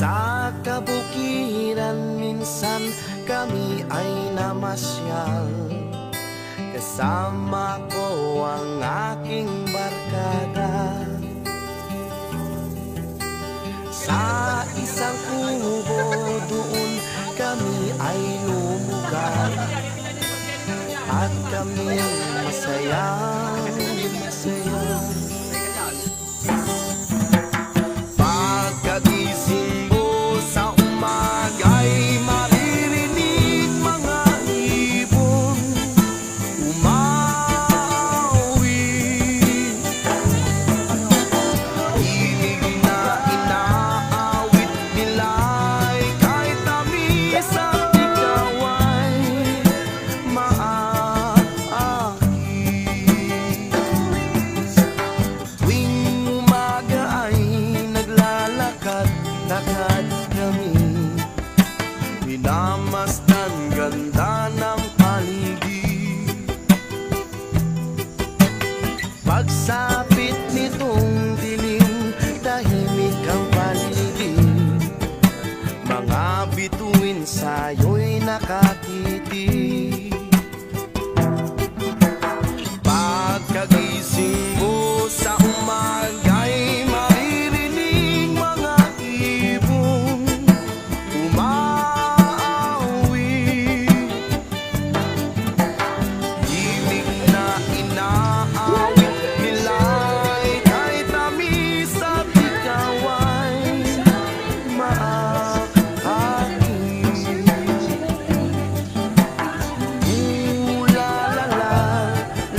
Sa kabukiran minsan kami ay namasyal, kasama ko ang aking barkada. Sa isang kubo doon kami ay lumugar, at kami masayang masaya. Pagkagising mo sa umaga'y maririnig mga ibon umawi. Inig na inaawit nila'y kahit tamis at ikaw ay maakit. Tuwing umaga ay naglalakad-lakad kami, minamasdan ganda ng paligid. Pagsapit nitong dilim, tahimik ang paligid, mga bituin sa'yo'y nakatitig. Pagkagising mo sa umaga'y maririnig mga ibon umawi. Himig na inaawit nila'y kahit tamis at ikaw ay maakit. Ooh la la la,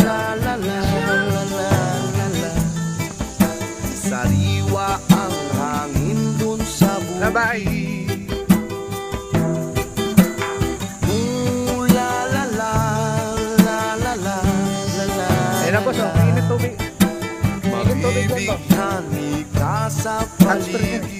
la la la la la la. Sariwa ang hangin dun sa bukid. Ooh la la la, la la la la la. Ayun na boss, oh, mainit tubig. Mainit tubig yan, boss. Mag-ibig ka sa paligid.